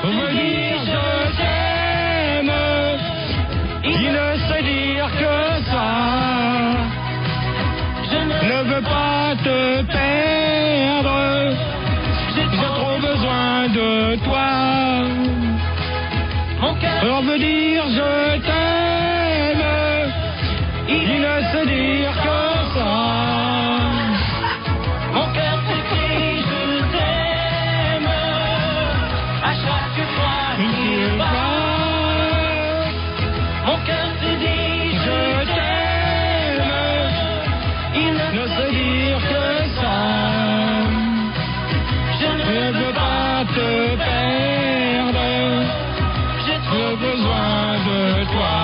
On veut dire je t'aime. Il ne sait dire que ça. Je ne veux pas te perdre. J'ai trop besoin de toi. On veut dire je t'aime. Il ne sait dire que ça. Mon cœur t'écrit je t'aime. À chaque fois qu'il va. Mon cœur te dit je t'aime. Il ne sait dire que ça. Je ne veux pas te perdre. J'ai trop besoin de toi.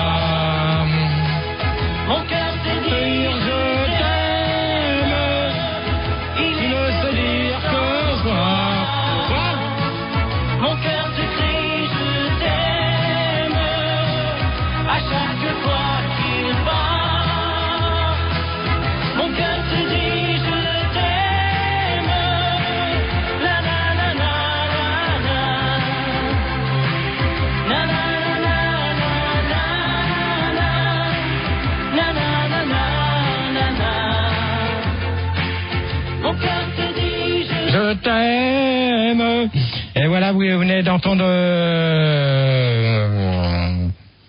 Mon cœur te dit je t'aime. Il ne sait dire que ça. Mon cœur te crie je t'aime. À chaque fois qu'il bat. Mon cœur te dit je t'aime. La la la la la la. Na na na na na na. Na na na na na. Mon cœur te dit je t'aime. Et voilà, vous venez d'entendre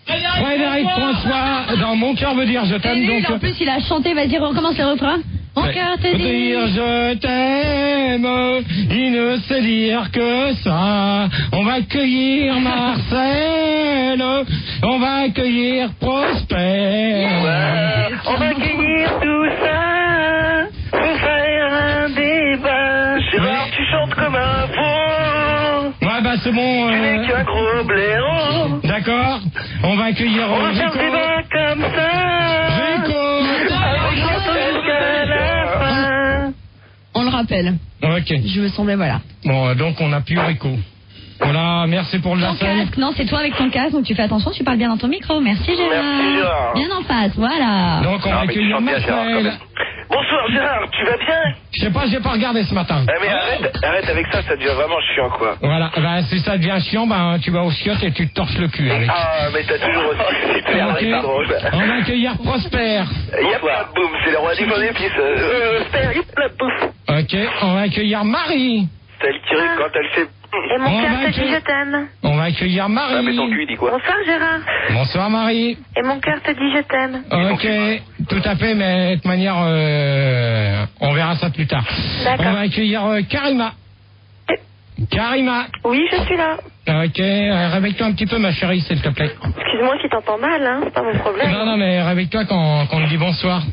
Frédéric François dans Mon cœur veut dire je t'aime. Donc en plus il a chanté, vas-y recommence le refrain. Mon cœur te dit dire je t'aime, il ne sait dire que ça. On va accueillir Marcel, on va accueillir Prosper. On va accueillir tout ça pour faire un débat. Gérard, tu chantes comme un fou. Ouais, bah c'est bon. Tu n'es qu'un gros blaireau. D'accord. On va accueillir On va faire Rico. un débat comme ça. Rico. On chante jusqu'à la fin. On le rappelle. Ok. Je me semblais voilà. Bon, donc on a plus Rico. Voilà, merci pour le Ton lapin. casque, non, c'est toi avec ton casque, donc tu fais attention, tu parles bien dans ton micro. Merci Gérard. Merci, Gérard. Bien en face, voilà. Donc on va Ah, mais tu accueillir chantes bien, Gérard, quand Marcel. même. Bonsoir Gérard, tu vas bien? Je sais pas, j'ai pas regardé ce matin. Ah mais arrête avec ça, ça devient vraiment chiant quoi. Voilà, bah, si ça devient chiant, bah, tu vas au chiottes et tu te torches le cul avec. Ah mais t'as toujours aussi super, Ok. c'est drôle. On va accueillir Prosper. Y'a pas de boum, c'est le roi des bonnes épices. Y'a pas de boum. Ok, on va accueillir Marie. C'est elle qui rit quand elle fait... Et mon On cœur va te dit accueillir- je t'aime. On va accueillir Marie. Ah mais ton cul il dit quoi? Bonsoir Gérard. Bonsoir Marie. Et mon cœur te dit je t'aime. Ok, tout à fait, mais de toute manière, on verra ça plus tard. D'accord. On va accueillir Karima. Karima. Oui, je suis là. Ok, réveille-toi un petit peu ma chérie, s'il te plaît. Excuse-moi si t'entends mal, hein, c'est pas mon problème. Non, mais réveille-toi quand on te dit bonsoir.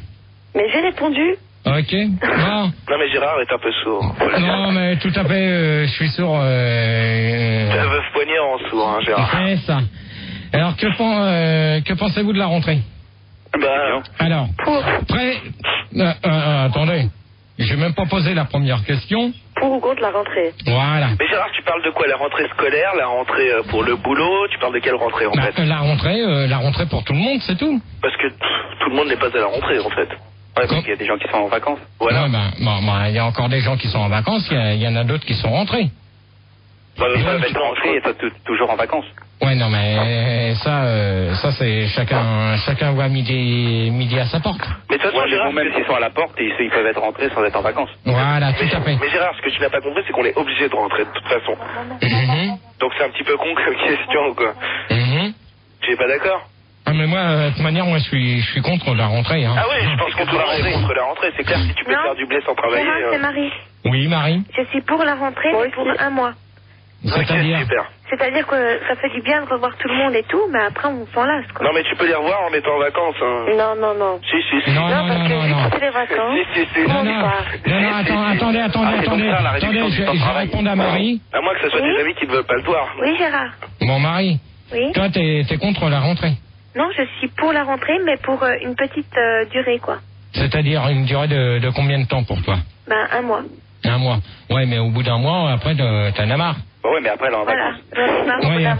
Mais j'ai répondu. Ok. Non, Non mais Gérard est un peu sourd. non, mais tout à fait, je suis sourd. Ça veut se poigner en sourd, hein Gérard. C'est ça. Alors, que pensez-vous de la rentrée? Bah... Alors, prêt? Attendez, j'ai même pas posé la première question. Pour ou contre la rentrée? Voilà. Mais Gérard, tu parles de quoi? La rentrée scolaire, la rentrée pour le boulot? Tu parles de quelle rentrée en fait? La rentrée pour tout le monde, c'est tout. Parce que tout le monde n'est pas à la rentrée en fait. Ouais, parce qu'il y a des gens qui sont en vacances. Voilà. Ouais, il y a encore des gens qui sont en vacances, il y en a d'autres qui sont rentrés. Bah, Ils peuvent être rentrés et toi toujours en vacances. Ouais, non, mais ça c'est chacun voit midi à sa porte. Mais de toute façon, Ouais, Gérard, même s'ils sont à la porte, ils peuvent être rentrés sans être en vacances. Voilà, tout à fait. Mais Gérard, ce que tu n'as pas compris, c'est qu'on est obligé de rentrer de toute façon. Mhm. Donc c'est un petit peu con comme question, quoi. Mhm. Tu es pas d'accord? Ah, mais moi, de toute manière, moi, je suis contre la rentrée. Hein. Ah oui, je pense contre la rentrée. C'est clair, si tu peux Non. faire du blé sans travailler... Gérard, c'est Marie. Oui, Marie. Je suis pour la rentrée, mais pour un mois. C'est-à-dire. Ok, super. C'est-à-dire que ça fait du bien de revoir tout le monde et tout, mais après on s'en lasse, quoi. Non, mais tu peux les revoir en étant en vacances. Hein. Non. Si. Non, parce que vu que c'est les vacances, Si. Non, on non, part. attendez, c'est comme ça, la réduction du temps de je vais travail. répondre à Marie. À moins que ce soit Oui. tes amis qui ne veulent pas le voir. Oui, Gérard. Bon, Marie, Oui. toi, t'es contre la rentrée. Non, je suis pour la rentrée, mais pour une petite durée, quoi. C'est-à-dire une durée de combien de temps pour toi? Ben, un mois. Un mois. Ouais, mais au bout d'un mois, après, t'en as marre. Bah ouais, mais après, là, en Voilà. vacances. J'en ai marre au bout Ouais, d'un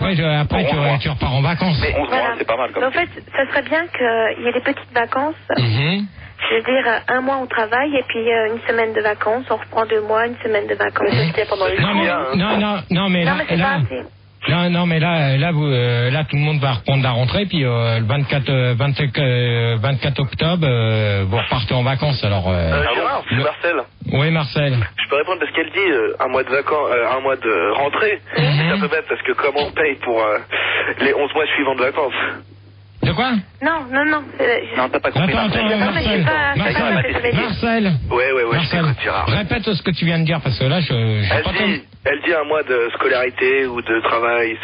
après, mois. tu repars en vacances. Mais 11 mois, Voilà. c'est pas mal comme En fait, ça serait bien qu'il y ait des petites vacances. Mhm. Je veux dire, un mois on travaille et puis une semaine de vacances. On reprend 2 mois, une semaine de vacances. C'était pendant les Non, mais là, Non, mais c'est pas assez. Non, mais là, tout le monde va reprendre la rentrée, puis le 24 octobre, vous repartez en vacances, alors... Gérard, c'est Marcel. Oui, Marcel. Je peux répondre parce qu'elle dit un mois de vacances, un mois de rentrée. C'est un peu bête parce que comment on paye pour les 11 mois suivants de vacances? De quoi? Non. Non, t'as pas compris. Attends, Marcel. Ouais, Marcel, je t'écoute, Gérard. répète ce que tu viens de dire, parce que là, Elle dit un mois de scolarité ou de travail,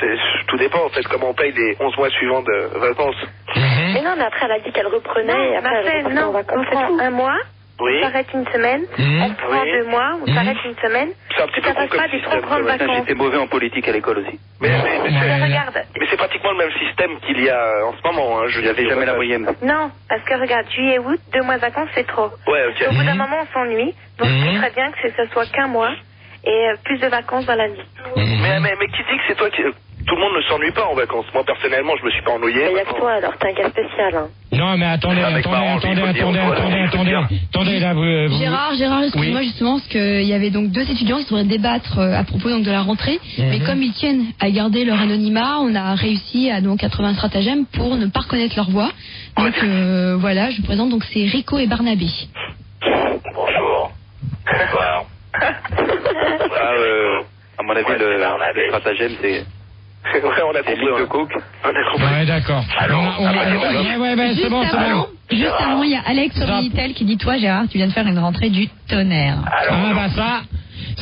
tout dépend en fait comment on paye les 11 mois suivants de vacances. Mais non, mais après, elle a dit qu'elle reprenait. Et après, elle repartait en vacances. On prend un mois, Oui. on s'arrête une semaine, on prend 2 mois, on s'arrête une semaine. C'est un petit peu Ça con passe comme pas des trop système, grandes ouais. vacances. J'étais mauvais en politique à l'école aussi. Mais Regarde. c'est pratiquement le même système qu'il y a en ce moment. Hein. J'avais jamais la moyenne. Non, parce que regarde, juillet, août, 2 mois de vacances, c'est trop. Ouais, ok. Au bout d'un moment, on s'ennuie. Donc, c'est très bien que ce soit qu'un mois et plus de vacances dans l'année. Mais qui dit que c'est toi qui... Tout le monde ne s'ennuie pas en vacances. Moi, personnellement, je me suis pas ennuyé. Il y a que toi, alors, t'es un cas spécial. Hein. Non, mais attendez, là, vous... Gérard, excuse-moi Oui. justement, parce qu'il y avait donc 2 étudiants qui devraient débattre à propos donc de la rentrée, mais comme ils tiennent à garder leur anonymat, on a réussi à trouver un stratagème pour ne pas reconnaître leur voix. Donc voilà, je vous présente, donc c'est Rico et Barnabé. Bonjour. Bonsoir. À mon avis, le stratagème, c'est... Ouais, on a C'est compris. ligne de coke. On a compris. Ouais, d'accord. C'est bon. Juste avant, il y a Alex sur Minitel qui dit, toi Gérard, tu viens de faire une rentrée du tonnerre.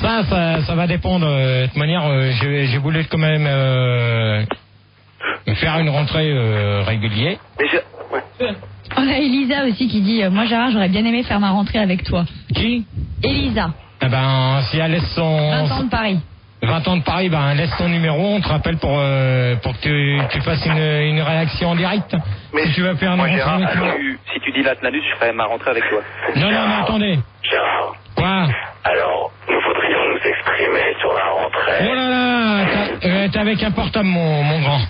Ça va dépendre. De toute manière, j'ai voulu quand même faire une rentrée régulière. Mais On a Elisa aussi qui dit, moi Gérard, j'aurais bien aimé faire ma rentrée avec toi. Qui? Elisa, Eh ben, si elle laisse 20 ans de Paris. 20 ans de Paris, laisse ton numéro, on te rappelle pour que tu fasses une réaction en direct. Mais si tu vas faire une rentrée Gérard, avec moi. Si tu dis l'Atlanus, je ferai ma rentrée avec toi. Non, mais attendez. Gérard, Quoi? alors, nous voudrions nous exprimer sur la rentrée. Oh là là, t'es avec un portable, mon grand.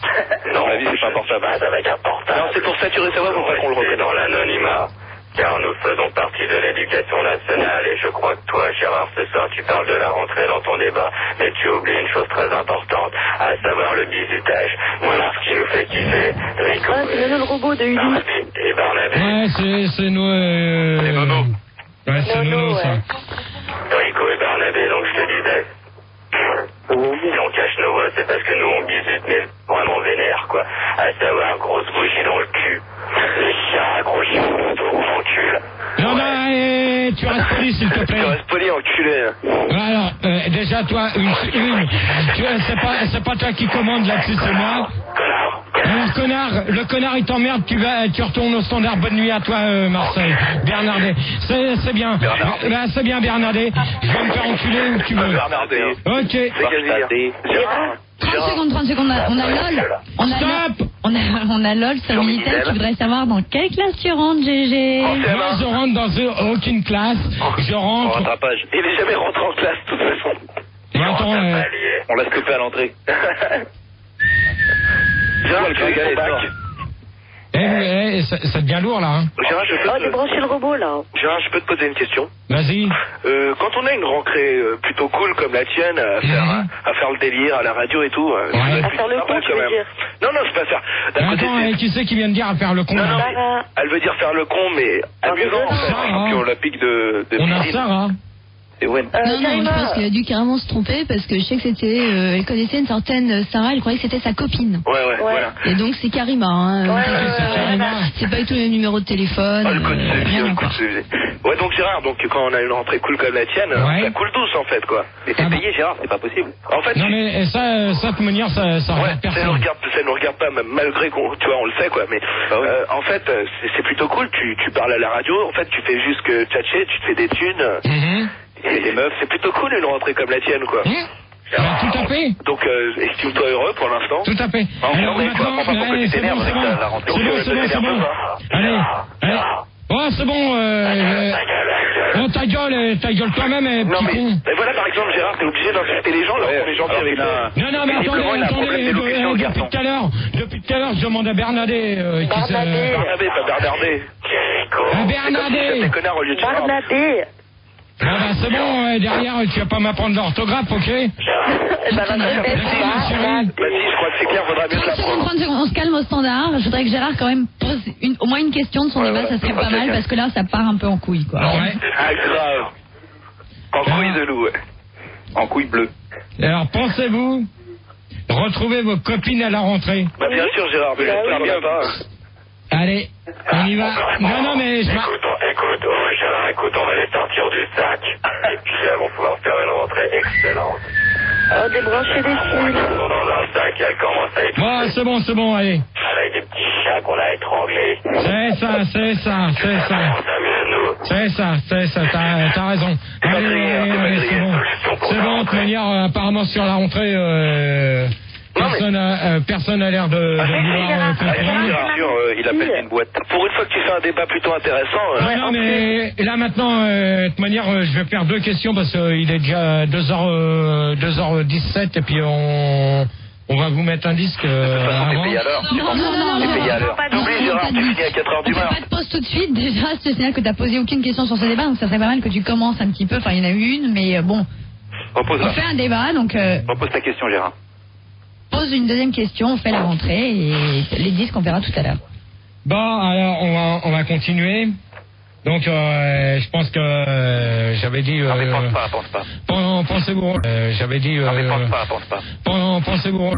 Non, la vie, c'est pas portable. Avec un portable. Non, c'est pour saturer sa voix, pour pas qu'on le reconnaisse. Dans l'anonymat. Car nous faisons partie de l'éducation nationale et je crois que toi, Gérard, ce soir, tu parles de la rentrée dans ton débat, mais tu oublies une chose très importante, à savoir le bizutage. Voilà ce qui nous fait kiffer. Rico c'est le robot de Uli. et Barnabé. Ouais, c'est nous. C'est Nono. Ouais, c'est Nono, Nono, ça. Rico et Barnabé, donc je te disais. Si on cache nos voix, c'est parce que nous, on bisute, mais vraiment vénère, quoi. À savoir, grosse bougie dans le cul. Les chiens, gros chien, gros cul. Non, tu restes poli, s'il te plaît. Tu restes poli, enculé. Alors, déjà, toi, c'est pas toi qui commande là-dessus, c'est moi. Alors, le connard, il t'emmerde, tu retournes au standard. Bonne nuit à toi, Marcel. Bernardet. C'est bien. C'est bien, Bernardet. Je vais me faire enculer où tu veux. Bernardet. Ok. C'est Gérard. 30 secondes, on a LOL. Stop. On a LOL sur Minitel qui voudrait savoir dans quelle classe tu rentres, GG. Moi, je rentre dans aucune classe. Je rentre. Rattrapage. Il est jamais rentré en classe, de toute façon. Mais attends, On l'a stoppé à l'entrée. Gérard, tu rigoles, ton bac. ça devient lourd, là. Hein. Gérard, je peux débrancher le robot, là. Gérard, je peux te poser une question. Vas-y. Quand on a une rentrée plutôt cool comme la tienne, à faire le délire à la radio et tout, À faire le con, tu veux dire. Non, c'est pas ça. D'un côté, Attends, qui c'est qui vient de dire à faire le con? non, là mais elle veut dire faire le con, mais amusant en fait. Sarah. Puis on la pique de On a piscine. Sarah. C'est Wen. Non, je pense qu'elle a dû carrément se tromper parce que je sais que c'était. Elle connaissait une certaine Sarah, elle croyait que c'était sa copine. Ouais, voilà. Et donc c'est Karima. Hein. C'est pas du tout le numéro de téléphone. Le coup de rien le coup encore. de séville. Ouais, donc Gérard, quand on a une rentrée cool comme la tienne, ça coule douce en fait, quoi. Mais c'est payé, Gérard, c'est pas possible. En fait, Non, mais ça, de toute manière, ça ouais, regarde ça personne. nous regarde pas, même malgré qu'on, tu vois, on le sait, quoi. Mais en fait, c'est plutôt cool. Tu parles à la radio. En fait, tu fais juste que tchatcher, tu te fais des thunes. Et les meufs, c'est plutôt cool une rentrée comme la tienne, quoi. Tout à fait. Donc, estime-toi heureux pour l'instant. Tout à fait. Alors maintenant, c'est bon. Allez. Oh, c'est bon. Oh, ta gueule toi-même, Non, petit con. mais voilà, par exemple, Gérard, t'es obligé d'insulter les gens alors qu'on est gentil avec toi. Non, mais attendez, depuis tout à l'heure, je demande à Bernardet. Bernabé, pas Bernardet. Bernardet. C'est connard au lieu de Gérard. Barnabé. C'est bon, derrière, tu vas pas m'apprendre l'orthographe, ok? chérie. Bah si, je crois que c'est clair, faudra bien 30 te la secondes, prendre. 30 secondes, on se calme au standard. Je voudrais que Gérard quand même pose au moins une question de son débat, ça serait pas mal, parce que là, ça part un peu en couille, quoi. Ouais. Ah, grave. En couille de loup, ouais. En couille bleue. Alors, pensez-vous retrouver vos copines à la rentrée? Bah bien sûr, Gérard, mais j'espère bien pas. Allez, on y va. Non, mais je Écoute, Gérard, écoute, on va les sortir du sac. Et puis elles vont pouvoir faire une rentrée excellente. Oh, débrancher les fils. Elles sont dans un sac et elles commencent à être... Bon, c'est bon, allez. Avec des petits chats qu'on a étranglés. C'est ça. C'est ça, t'as raison. Allez, c'est bon. C'est bon, de toute manière, apparemment sur la rentrée, personne n'a l'air de vouloir comprendre. Arthur, il appelle une boîte. Pour une fois que tu fais un débat plutôt intéressant... Ouais, non, mais là maintenant, de toute manière, je vais faire deux questions parce qu'il est déjà 2h17 et puis on va vous mettre un disque avant. Payé à l'heure. Non, T'es payé à l'heure. T'oublies, Gérard, tu finis à 4h du on fait matin. pas de pause tout de suite. Déjà, je te signale que t'as posé aucune question sur ce débat, donc ça serait pas mal que tu commences un petit peu. Enfin, il y en a eu une, mais bon. On Repose-la. fait un débat, donc Repose ta question, Gérard. pose une deuxième question, on fait la rentrée et les disques on verra tout à l'heure. Bon, alors on va continuer. Donc, je pense que j'avais dit. Non mais pense pas. Pensez-vous. J'avais dit. Non mais pense pas. Pensez-vous.